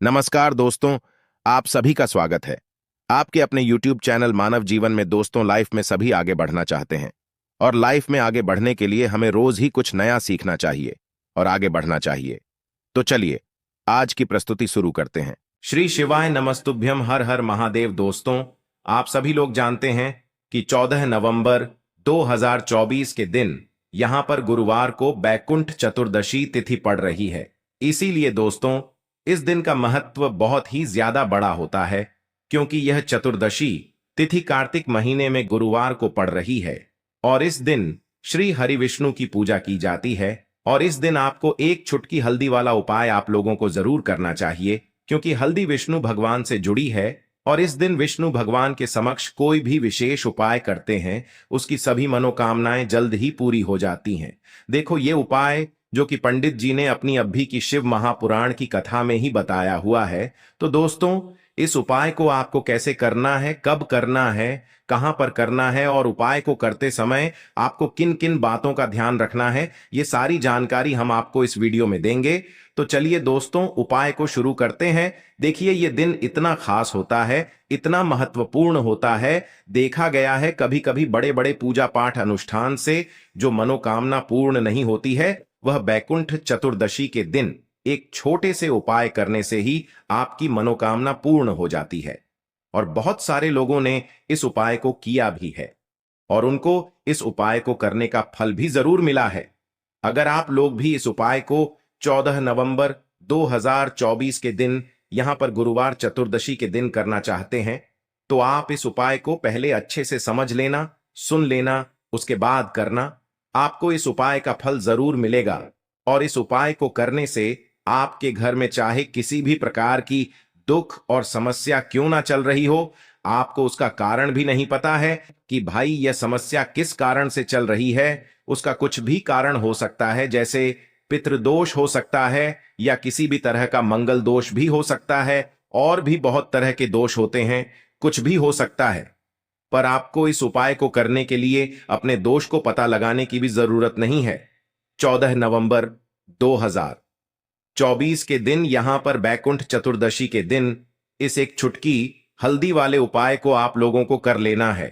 नमस्कार दोस्तों, आप सभी का स्वागत है। आपके अपने YouTube चैनल मानव जीवन में दोस्तों लाइफ में सभी आगे बढ़ना चाहते हैं और लाइफ में आगे बढ़ने के लिए हमें रोज ही कुछ नया सीखना चाहिए और आगे बढ़ना चाहिए। तो चलिए आज की प्रस्तुति शुरू करते हैं। श्री शिवाय नमस्तुभ्यम, हर हर महादेव। दोस्तों, आप सभी लोग जानते हैं कि 14 नवंबर 2024 के दिन यहां पर गुरुवार को बैकुंठ चतुर्दशी तिथि पड़ रही है। इसीलिए दोस्तों इस दिन का महत्व बहुत ही ज्यादा बड़ा होता है, क्योंकि यह चतुर्दशी तिथि कार्तिक महीने में गुरुवार को पड़ रही है और इस दिन श्री हरि विष्णु की पूजा की जाती है। और इस दिन आपको एक चुटकी हल्दी वाला उपाय आप लोगों को जरूर करना चाहिए, क्योंकि हल्दी विष्णु भगवान से जुड़ी है और इस दिन विष्णु भगवान के समक्ष कोई भी विशेष उपाय करते हैं, उसकी सभी मनोकामनाएं जल्द ही पूरी हो जाती हैं। देखो, ये उपाय जो कि पंडित जी ने अपनी अभी की शिव महापुराण की कथा में ही बताया हुआ है। तो दोस्तों, इस उपाय को आपको कैसे करना है, कब करना है, कहां पर करना है और उपाय को करते समय आपको किन किन बातों का ध्यान रखना है, ये सारी जानकारी हम आपको इस वीडियो में देंगे। तो चलिए दोस्तों, उपाय को शुरू करते हैं। देखिए, ये दिन इतना खास होता है, इतना महत्वपूर्ण होता है। देखा गया है कभी कभी बड़े बड़े पूजा पाठ अनुष्ठान से जो मनोकामना पूर्ण नहीं होती है, वह बैकुंठ चतुर्दशी के दिन एक छोटे से उपाय करने से ही आपकी मनोकामना पूर्ण हो जाती है। और बहुत सारे लोगों ने इस उपाय को किया भी है और उनको इस उपाय को करने का फल भी जरूर मिला है। अगर आप लोग भी इस उपाय को 14 नवंबर 2024 के दिन यहां पर गुरुवार चतुर्दशी के दिन करना चाहते हैं, तो आप इस उपाय को पहले अच्छे से समझ लेना, सुन लेना, उसके बाद करना। आपको इस उपाय का फल जरूर मिलेगा और इस उपाय को करने से आपके घर में चाहे किसी भी प्रकार की दुख और समस्या क्यों ना चल रही हो, आपको उसका कारण भी नहीं पता है कि भाई यह समस्या किस कारण से चल रही है। उसका कुछ भी कारण हो सकता है, जैसे पितृदोष हो सकता है या किसी भी तरह का मंगल दोष भी हो सकता है, और भी बहुत तरह के दोष होते हैं, कुछ भी हो सकता है। पर आपको इस उपाय को करने के लिए अपने दोष को पता लगाने की भी जरूरत नहीं है। 14 नवंबर 2024 के दिन यहां पर बैकुंठ चतुर्दशी के दिन इस एक चुटकी हल्दी वाले उपाय को आप लोगों को कर लेना है।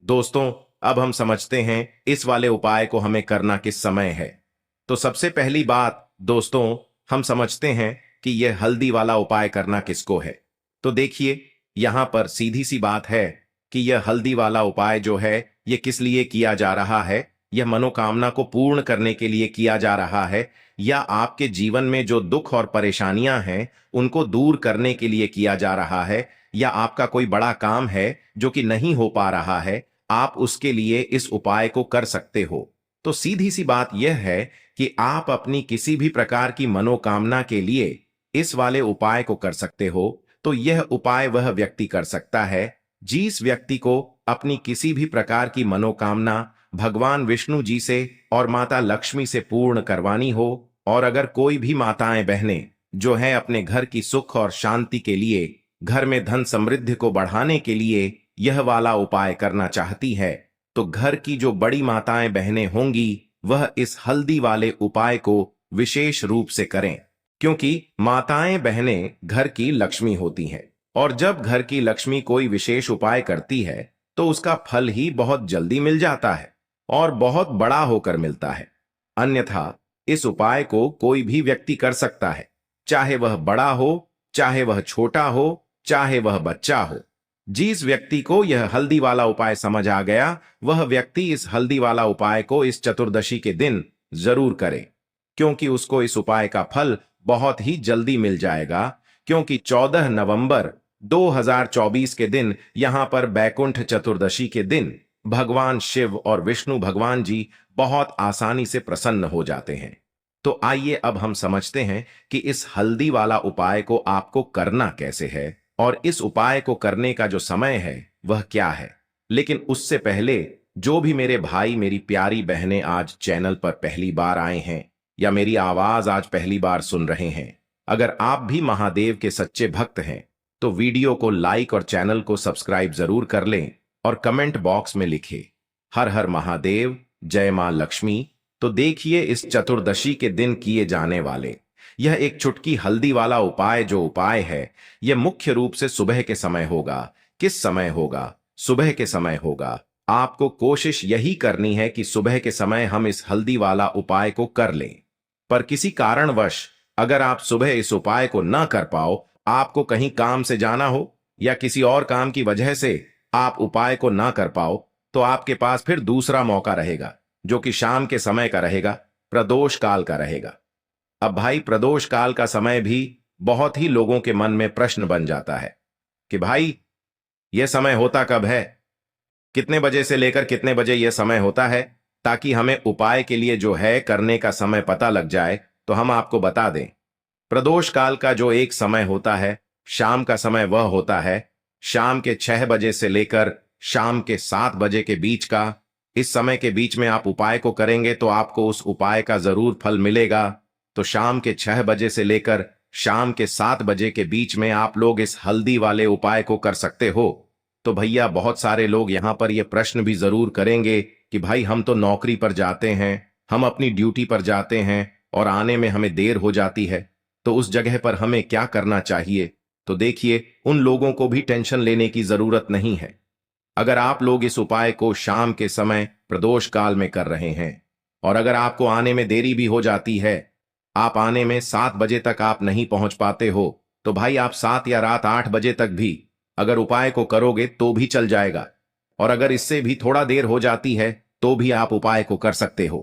दोस्तों, अब हम समझते हैं इस वाले उपाय को हमें करना किस समय है। तो सबसे पहली बात दोस्तों, हम समझते हैं कि यह हल्दी वाला उपाय करना किसको है। तो देखिए, यहां पर सीधी सी बात है कि यह हल्दी वाला उपाय जो है यह किस लिए किया जा रहा है। यह मनोकामना को पूर्ण करने के लिए किया जा रहा है, या आपके जीवन में जो दुख और परेशानियां हैं उनको दूर करने के लिए किया जा रहा है, या आपका कोई बड़ा काम है जो कि नहीं हो पा रहा है, आप उसके लिए इस उपाय को कर सकते हो। तो सीधी सी बात यह है कि आप अपनी किसी भी प्रकार की मनोकामना के लिए इस वाले उपाय को कर सकते हो। तो यह उपाय वह व्यक्ति कर सकता है जिस व्यक्ति को अपनी किसी भी प्रकार की मनोकामना भगवान विष्णु जी से और माता लक्ष्मी से पूर्ण करवानी हो। और अगर कोई भी माताएं बहनें जो है अपने घर की सुख और शांति के लिए, घर में धन समृद्धि को बढ़ाने के लिए यह वाला उपाय करना चाहती है, तो घर की जो बड़ी माताएं बहनें होंगी वह इस हल्दी वाले उपाय को विशेष रूप से करें, क्योंकि माताएं बहनें घर की लक्ष्मी होती हैं और जब घर की लक्ष्मी कोई विशेष उपाय करती है तो उसका फल ही बहुत जल्दी मिल जाता है और बहुत बड़ा होकर मिलता है। अन्यथा इस उपाय को कोई भी व्यक्ति कर सकता है, चाहे वह बड़ा हो, चाहे वह छोटा हो, चाहे वह बच्चा हो। जिस व्यक्ति को यह हल्दी वाला उपाय समझ आ गया, वह व्यक्ति इस हल्दी वाला उपाय को इस चतुर्दशी के दिन जरूर करे, क्योंकि उसको इस उपाय का फल बहुत ही जल्दी मिल जाएगा। क्योंकि 14 नवंबर 2024 के दिन यहां पर बैकुंठ चतुर्दशी के दिन भगवान शिव और विष्णु भगवान जी बहुत आसानी से प्रसन्न हो जाते हैं। तो आइए अब हम समझते हैं कि इस हल्दी वाला उपाय को आपको करना कैसे है और इस उपाय को करने का जो समय है वह क्या है। लेकिन उससे पहले, जो भी मेरे भाई मेरी प्यारी बहनें आज चैनल पर पहली बार आए हैं या मेरी आवाज आज पहली बार सुन रहे हैं, अगर आप भी महादेव के सच्चे भक्त हैं तो वीडियो को लाइक और चैनल को सब्सक्राइब जरूर कर लें और कमेंट बॉक्स में लिखें हर हर महादेव, जय मां लक्ष्मी। तो देखिए, इस चतुर्दशी के दिन किए जाने वाले यह एक चुटकी हल्दी वाला उपाय जो उपाय है, यह मुख्य रूप से सुबह के समय होगा। किस समय होगा? सुबह के समय होगा। आपको कोशिश यही करनी है कि सुबह के समय हम इस हल्दी वाला उपाय को कर लें। पर किसी कारणवश अगर आप सुबह इस उपाय को न कर पाओ, आपको कहीं काम से जाना हो या किसी और काम की वजह से आप उपाय को ना कर पाओ, तो आपके पास फिर दूसरा मौका रहेगा, जो कि शाम के समय का रहेगा, प्रदोष काल का रहेगा। अब भाई, प्रदोष काल का समय भी बहुत ही लोगों के मन में प्रश्न बन जाता है कि भाई, यह समय होता कब है? कितने बजे से लेकर कितने बजे यह समय होता है? ताकि हमें उपाय के लिए जो है करने का समय पता लग जाए, तो हम आपको बता दें। प्रदोष काल का जो एक समय होता है, शाम का समय, वह होता है शाम के 6 बजे से लेकर शाम के 7 बजे के बीच का। इस समय के बीच में आप उपाय को करेंगे तो आपको उस उपाय का जरूर फल मिलेगा। तो शाम के 6 बजे से लेकर शाम के 7 बजे के बीच में आप लोग इस हल्दी वाले उपाय को कर सकते हो। तो भैया, बहुत सारे लोग यहां पर यह प्रश्न भी जरूर करेंगे कि भाई, हम तो नौकरी पर जाते हैं, हम अपनी ड्यूटी पर जाते हैं और आने में हमें देर हो जाती है, तो उस जगह पर हमें क्या करना चाहिए? तो देखिए, उन लोगों को भी टेंशन लेने की जरूरत नहीं है। अगर आप लोग इस उपाय को शाम के समय प्रदोष काल में कर रहे हैं और अगर आपको आने में देरी भी हो जाती है, आप आने में 7 बजे तक आप नहीं पहुंच पाते हो, तो भाई आप 7 या रात 8 बजे तक भी अगर उपाय को करोगे तो भी चल जाएगा। और अगर इससे भी थोड़ा देर हो जाती है तो भी आप उपाय को कर सकते हो,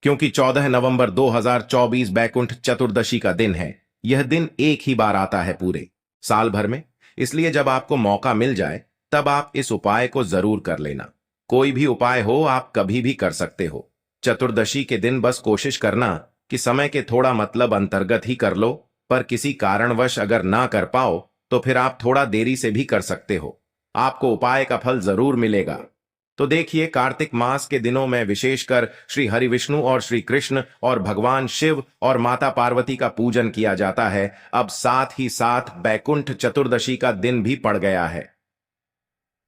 क्योंकि 14 नवंबर 2024 बैकुंठ चतुर्दशी का दिन है। यह दिन एक ही बार आता है पूरे साल भर में, इसलिए जब आपको मौका मिल जाए तब आप इस उपाय को जरूर कर लेना। कोई भी उपाय हो, आप कभी भी कर सकते हो। चतुर्दशी के दिन बस कोशिश करना कि समय के थोड़ा मतलब अंतर्गत ही कर लो, पर किसी कारणवश अगर ना कर पाओ तो फिर आप थोड़ा देरी से भी कर सकते हो, आपको उपाय का फल जरूर मिलेगा। तो देखिए, कार्तिक मास के दिनों में विशेषकर श्री हरि विष्णु और श्री कृष्ण और भगवान शिव और माता पार्वती का पूजन किया जाता है। अब साथ ही साथ बैकुंठ चतुर्दशी का दिन भी पड़ गया है,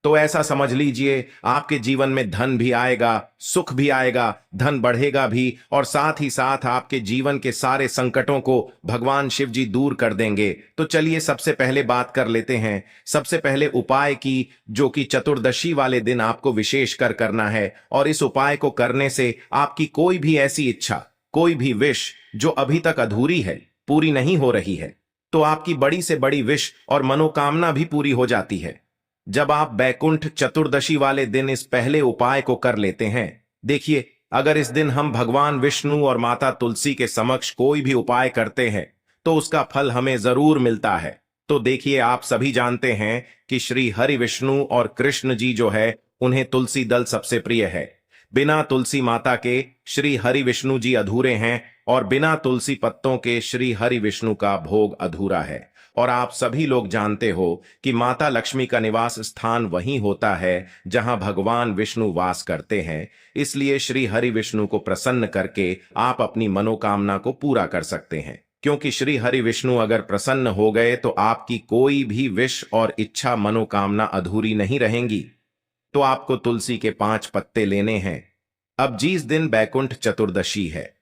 तो ऐसा समझ लीजिए आपके जीवन में धन भी आएगा, सुख भी आएगा, धन बढ़ेगा भी, और साथ ही साथ आपके जीवन के सारे संकटों को भगवान शिव जी दूर कर देंगे। तो चलिए सबसे पहले बात कर लेते हैं, सबसे पहले उपाय की, जो कि चतुर्दशी वाले दिन आपको विशेष कर करना है। और इस उपाय को करने से आपकी कोई भी ऐसी इच्छा, कोई भी विश जो अभी तक अधूरी है, पूरी नहीं हो रही है, तो आपकी बड़ी से बड़ी विश और मनोकामना भी पूरी हो जाती है जब आप बैकुंठ चतुर्दशी वाले दिन इस पहले उपाय को कर लेते हैं। देखिए, अगर इस दिन हम भगवान विष्णु और माता तुलसी के समक्ष कोई भी उपाय करते हैं तो उसका फल हमें जरूर मिलता है। तो देखिए, आप सभी जानते हैं कि श्री हरि विष्णु और कृष्ण जी जो है, उन्हें तुलसी दल सबसे प्रिय है। बिना तुलसी माता के श्री हरि विष्णु जी अधूरे हैं और बिना तुलसी पत्तों के श्री हरि विष्णु का भोग अधूरा है। और आप सभी लोग जानते हो कि माता लक्ष्मी का निवास स्थान वहीं होता है जहां भगवान विष्णु वास करते हैं। इसलिए श्री हरि विष्णु को प्रसन्न करके आप अपनी मनोकामना को पूरा कर सकते हैं, क्योंकि श्री हरि विष्णु अगर प्रसन्न हो गए तो आपकी कोई भी विश और इच्छा, मनोकामना अधूरी नहीं रहेंगी। तो आपको तुलसी के 5 पत्ते लेने हैं। अब जिस दिन बैकुंठ चतुर्दशी है,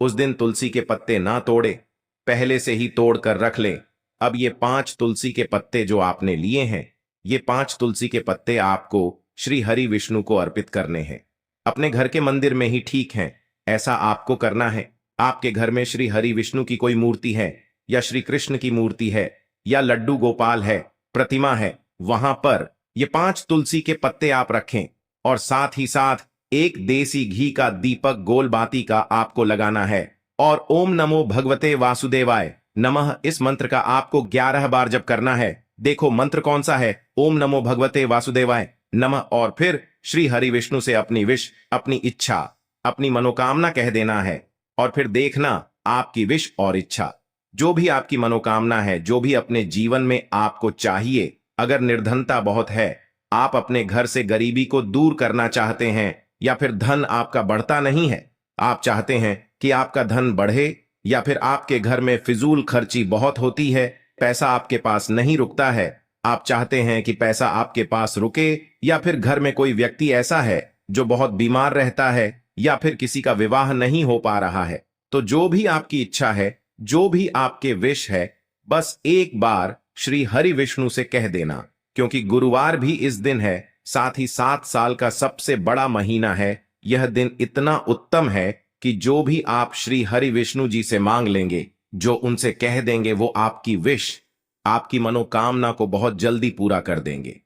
उस दिन तुलसी के पत्ते ना तोड़े, पहले से ही तोड़ कर रख लें। अब ये 5 तुलसी के पत्ते जो आपने लिए हैं, ये 5 तुलसी के पत्ते आपको श्री हरि विष्णु को अर्पित करने हैं। अपने घर के मंदिर में ही ठीक है, ऐसा आपको करना है। आपके घर में श्री हरि विष्णु की कोई मूर्ति है या श्री कृष्ण की मूर्ति है या लड्डू गोपाल है, प्रतिमा है, वहां पर ये 5 तुलसी के पत्ते आप रखें और साथ ही साथ एक देसी घी का दीपक गोल बाती का आपको लगाना है। और ओम नमो भगवते वासुदेवाय नमः, इस मंत्र का आपको 11 बार जप करना है। देखो मंत्र कौन सा है, ओम नमो भगवते वासुदेवाय नमः। और फिर श्री हरि विष्णु से अपनी विश, अपनी इच्छा, अपनी मनोकामना कह देना है। और फिर देखना आपकी विश और इच्छा, जो भी आपकी मनोकामना है, जो भी अपने जीवन में आपको चाहिए, अगर निर्धनता बहुत है, आप अपने घर से गरीबी को दूर करना चाहते हैं, या फिर धन आपका बढ़ता नहीं है, आप चाहते हैं कि आपका धन बढ़े, या फिर आपके घर में फिजूल खर्ची बहुत होती है, पैसा आपके पास नहीं रुकता है, आप चाहते हैं कि पैसा आपके पास रुके, या फिर घर में कोई व्यक्ति ऐसा है जो बहुत बीमार रहता है, या फिर किसी का विवाह नहीं हो पा रहा है, तो जो भी आपकी इच्छा है जो भी आपके विश है बस एक बार श्री हरि विष्णु से कह देना, क्योंकि गुरुवार भी इस दिन है, साथ ही 7 साल का सबसे बड़ा महीना है। यह दिन इतना उत्तम है कि जो भी आप श्री हरि विष्णु जी से मांग लेंगे, जो उनसे कह देंगे, वो आपकी विश, आपकी मनोकामना को बहुत जल्दी पूरा कर देंगे।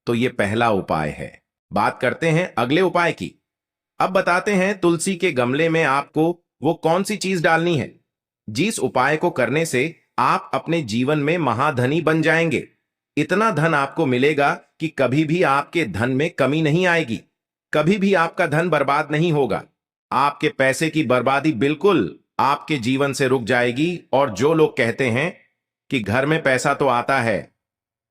तो ये पहला उपाय है। बात करते हैं अगले उपाय की। अब बताते हैं तुलसी के गमले में आपको वो कौन सी चीज डालनी है जिस उपाय को करने से आप अपने जीवन में महाधनी बन जाएंगे। इतना धन आपको मिलेगा कि कभी भी आपके धन में कमी नहीं आएगी, कभी भी आपका धन बर्बाद नहीं होगा। आपके पैसे की बर्बादी बिल्कुल आपके जीवन से रुक जाएगी। और जो लोग कहते हैं कि घर में पैसा तो आता है,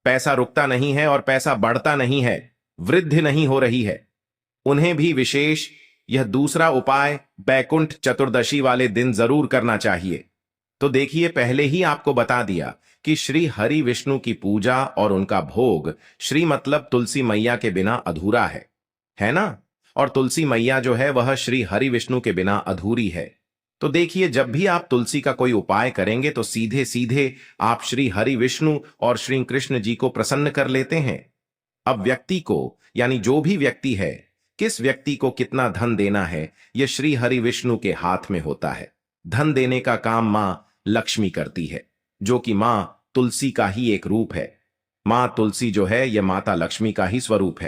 पैसा रुकता नहीं है और पैसा बढ़ता नहीं है, वृद्धि नहीं हो रही है, उन्हें भी विशेष यह दूसरा उपाय बैकुंठ चतुर्दशी वाले दिन जरूर करना चाहिए। तो देखिए, पहले ही आपको बता दिया कि श्री हरि विष्णु की पूजा और उनका भोग, श्री मतलब तुलसी मैया के बिना अधूरा है ना? और तुलसी मैया जो है वह श्री हरि विष्णु के बिना अधूरी है। तो देखिए, जब भी आप तुलसी का कोई उपाय करेंगे तो सीधे सीधे आप श्री हरि विष्णु और श्री कृष्ण जी को प्रसन्न कर लेते हैं। अब व्यक्ति को, यानी जो भी व्यक्ति है, किस व्यक्ति को कितना धन देना है, यह श्री हरि विष्णु के हाथ में होता है। धन देने का काम मां लक्ष्मी करती है, जो कि मां तुलसी का ही एक रूप है। मां तुलसी जो है यह माता लक्ष्मी का ही स्वरूप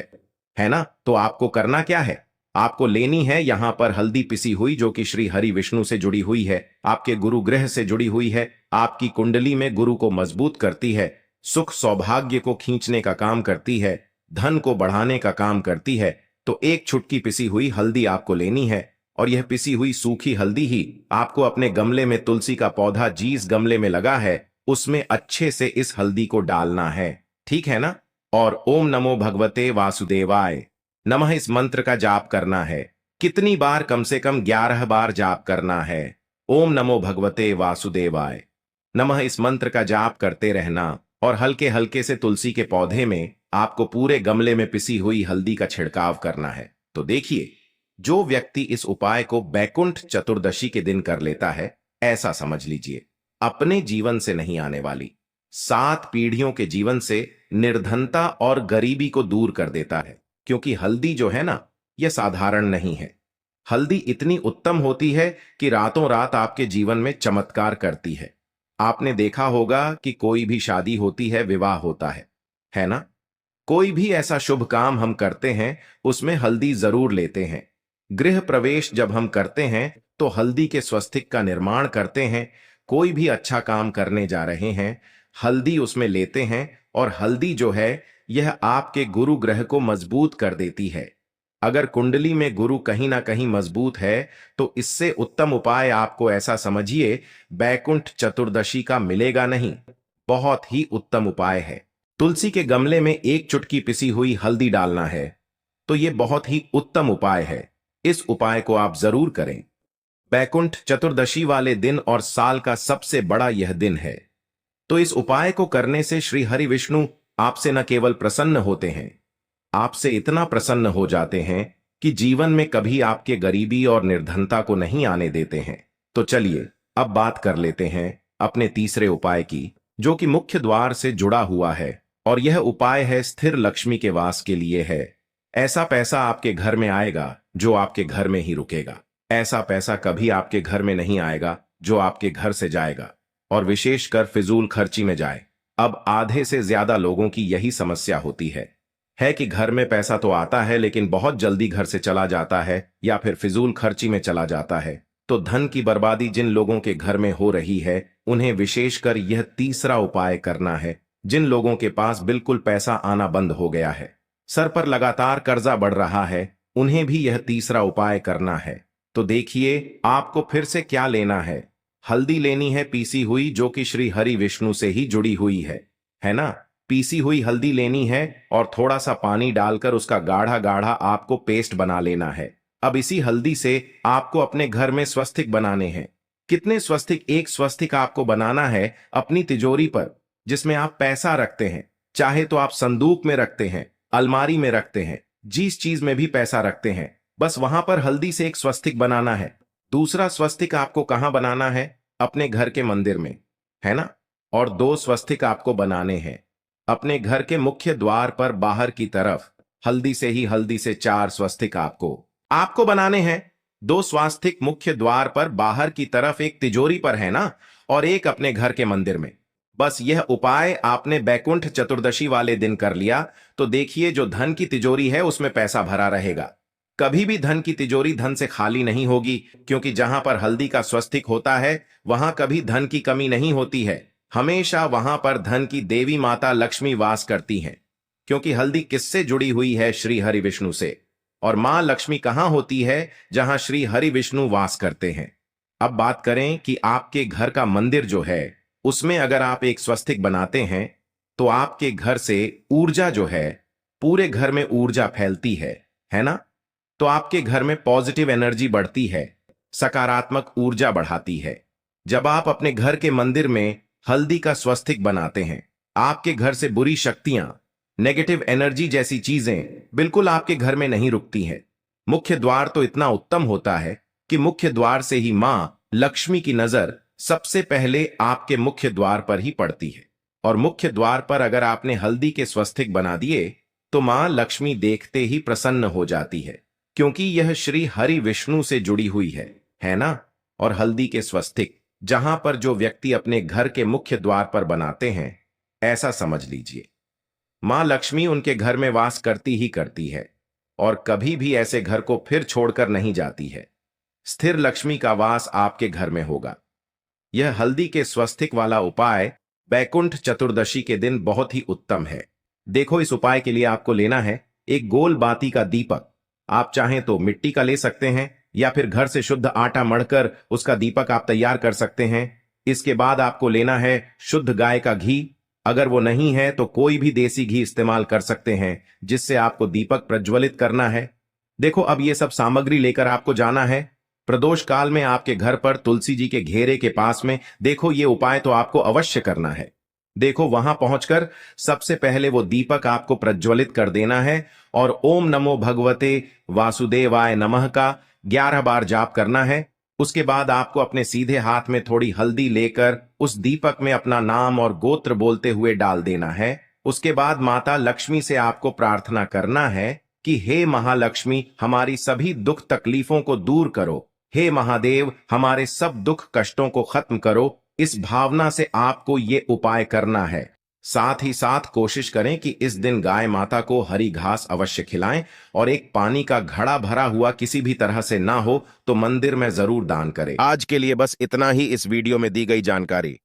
है ना? तो आपको करना क्या है? आपको लेनी है यहां पर हल्दी पिसी हुई, जो कि श्री हरि विष्णु से जुड़ी हुई है, आपके गुरु ग्रह से जुड़ी हुई है, आपकी कुंडली में गुरु को मजबूत करती है, सुख सौभाग्य को खींचने का काम करती है, धन को बढ़ाने का काम करती है। तो एक छुटकी पिसी हुई हल्दी आपको लेनी है, और यह पिसी हुई सूखी हल्दी ही आपको अपने गमले में, तुलसी का पौधा जिस गमले में लगा है उसमें अच्छे से इस हल्दी को डालना है, ठीक है ना? और ओम नमो भगवते वासुदेवाय नमः इस मंत्र का जाप करना है। कितनी बार? कम से कम 11 बार जाप करना है। ओम नमो भगवते वासुदेवाय नमः इस मंत्र का जाप करते रहना, और हल्के हल्के से तुलसी के पौधे में आपको पूरे गमले में पिसी हुई हल्दी का छिड़काव करना है। तो देखिए, जो व्यक्ति इस उपाय को बैकुंठ चतुर्दशी के दिन कर लेता है, ऐसा समझ लीजिए अपने जीवन से नहीं आने वाली 7 पीढ़ियों के जीवन से निर्धनता और गरीबी को दूर कर देता है। क्योंकि हल्दी जो है ना, यह साधारण नहीं है। हल्दी इतनी उत्तम होती है कि रातों रात आपके जीवन में चमत्कार करती है। आपने देखा होगा कि कोई भी शादी होती है, विवाह होता है ना? कोई भी ऐसा शुभ काम हम करते हैं उसमें हल्दी जरूर लेते हैं। गृह प्रवेश जब हम करते हैं तो हल्दी के स्वस्तिक का निर्माण करते हैं। कोई भी अच्छा काम करने जा रहे हैं, हल्दी उसमें लेते हैं, और हल्दी जो है यह आपके गुरु ग्रह को मजबूत कर देती है। अगर कुंडली में गुरु कहीं ना कहीं मजबूत है तो इससे उत्तम उपाय आपको, ऐसा समझिए, बैकुंठ चतुर्दशी का मिलेगा नहीं। बहुत ही उत्तम उपाय है। तुलसी के गमले में एक चुटकी पिसी हुई हल्दी डालना है, तो यह बहुत ही उत्तम उपाय है। इस उपाय को आप जरूर करें। बैकुंठ चतुर्दशी वाले दिन और साल का सबसे बड़ा यह दिन है। तो इस उपाय को करने से श्री हरि विष्णु आपसे न केवल प्रसन्न होते हैं, आपसे इतना प्रसन्न हो जाते हैं कि जीवन में कभी आपके गरीबी और निर्धनता को नहीं आने देते हैं। तो चलिए अब बात कर लेते हैं अपने तीसरे उपाय की, जो कि मुख्य द्वार से जुड़ा हुआ है। और यह उपाय है स्थिर लक्ष्मी के वास के लिए है। ऐसा पैसा आपके घर में आएगा जो आपके घर में ही रुकेगा। ऐसा पैसा कभी आपके घर में नहीं आएगा जो आपके घर से जाएगा और विशेषकर फिजूल खर्ची में जाए। अब आधे से ज्यादा लोगों की यही समस्या होती है कि घर में पैसा तो आता है लेकिन बहुत जल्दी घर से चला जाता है या फिर फिजूल खर्ची में चला जाता है। तो धन की बर्बादी जिन लोगों के घर में हो रही है उन्हें विशेषकर यह तीसरा उपाय करना है। जिन लोगों के पास बिल्कुल पैसा आना बंद हो गया है, सर पर लगातार कर्जा बढ़ रहा है, उन्हें भी यह तीसरा उपाय करना है। तो देखिए आपको फिर से क्या लेना है। हल्दी लेनी है पीसी हुई, जो कि श्री हरि विष्णु से ही जुड़ी हुई है ना? पीसी हुई हल्दी लेनी है और थोड़ा सा पानी डालकर उसका गाढ़ा गाढ़ा आपको पेस्ट बना लेना है। अब इसी हल्दी से आपको अपने घर में स्वस्तिक बनाने हैं। कितने स्वस्तिक? एक स्वस्तिक आपको बनाना है अपनी तिजोरी पर, जिसमें आप पैसा रखते हैं। चाहे तो आप संदूक में रखते हैं, अलमारी में रखते हैं, जिस चीज में भी पैसा रखते हैं, बस वहां पर हल्दी से एक स्वस्तिक बनाना है। दूसरा स्वस्तिक आपको कहां बनाना है? अपने घर के मंदिर में, है ना? और 2 स्वस्तिक आपको बनाने हैं। अपने घर के मुख्य द्वार पर बाहर की तरफ हल्दी से 4 स्वस्तिक आपको आपको बनाने हैं। 2 स्वास्तिक मुख्य द्वार पर बाहर की तरफ, एक तिजोरी पर है ना, और एक अपने घर के मंदिर में। बस यह उपाय आपने बैकुंठ चतुर्दशी वाले दिन कर लिया तो देखिए, जो धन की तिजोरी है उसमें पैसा भरा रहेगा। कभी भी धन की तिजोरी धन से खाली नहीं होगी, क्योंकि जहां पर हल्दी का स्वस्तिक होता है वहां कभी धन की कमी नहीं होती है। हमेशा वहां पर धन की देवी माता लक्ष्मी वास करती हैं, क्योंकि हल्दी किससे जुड़ी हुई है? श्री हरि विष्णु से। और मां लक्ष्मी कहां होती है? जहां श्री हरि विष्णु वास करते हैं। अब बात करें कि आपके घर का मंदिर जो है उसमें अगर आप एक स्वस्तिक बनाते हैं तो आपके घर से ऊर्जा जो है, पूरे घर में ऊर्जा फैलती है ना? तो आपके घर में पॉजिटिव एनर्जी बढ़ती है, सकारात्मक ऊर्जा बढ़ाती है। जब आप अपने घर के मंदिर में हल्दी का स्वस्तिक बनाते हैं, आपके घर से बुरी शक्तियां, नेगेटिव एनर्जी जैसी चीजें बिल्कुल आपके घर में नहीं रुकती हैं। मुख्य द्वार तो इतना उत्तम होता है कि मुख्य द्वार से ही मां लक्ष्मी की नजर सबसे पहले आपके मुख्य द्वार पर ही पड़ती है। और मुख्य द्वार पर अगर आपने हल्दी के स्वस्तिक बना दिए तो मां लक्ष्मी देखते ही प्रसन्न हो जाती है, क्योंकि यह श्री हरि विष्णु से जुड़ी हुई है ना? और हल्दी के स्वस्तिक जहां पर जो व्यक्ति अपने घर के मुख्य द्वार पर बनाते हैं, ऐसा समझ लीजिए मां लक्ष्मी उनके घर में वास करती ही करती है और कभी भी ऐसे घर को फिर छोड़कर नहीं जाती है। स्थिर लक्ष्मी का वास आपके घर में होगा। यह हल्दी के स्वस्तिक वाला उपाय बैकुंठ चतुर्दशी के दिन बहुत ही उत्तम है। देखो, इस उपाय के लिए आपको लेना है एक गोल बाती का दीपक। आप चाहें तो मिट्टी का ले सकते हैं या फिर घर से शुद्ध आटा मढ़कर उसका दीपक आप तैयार कर सकते हैं। इसके बाद आपको लेना है शुद्ध गाय का घी। अगर वो नहीं है तो कोई भी देसी घी इस्तेमाल कर सकते हैं, जिससे आपको दीपक प्रज्वलित करना है। देखो, अब ये सब सामग्री लेकर आपको जाना है प्रदोष काल में आपके घर पर तुलसी जी के घेरे के पास में। देखो, ये उपाय तो आपको अवश्य करना है। देखो, वहां पहुंचकर सबसे पहले वो दीपक आपको प्रज्वलित कर देना है और ओम नमो भगवते वासुदेवाय नमः का 11 बार जाप करना है। उसके बाद आपको अपने सीधे हाथ में थोड़ी हल्दी लेकर उस दीपक में अपना नाम और गोत्र बोलते हुए डाल देना है। उसके बाद माता लक्ष्मी से आपको प्रार्थना करना है कि हे महालक्ष्मी, हमारी सभी दुख तकलीफों को दूर करो। हे महादेव, हमारे सब दुख कष्टों को खत्म करो। इस भावना से आपको ये उपाय करना है। साथ ही साथ कोशिश करें कि इस दिन गाय माता को हरी घास अवश्य खिलाएं और एक पानी का घड़ा भरा हुआ किसी भी तरह से ना हो तो मंदिर में जरूर दान करें। आज के लिए बस इतना ही इस वीडियो में दी गई जानकारी।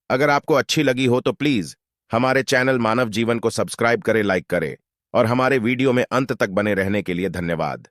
अगर आपको अच्छी लगी हो तो प्लीज हमारे चैनल मानव जीवन को सब्सक्राइब करें, लाइक करें और हमारे वीडियो में अंत तक बने रहने के लिए धन्यवाद।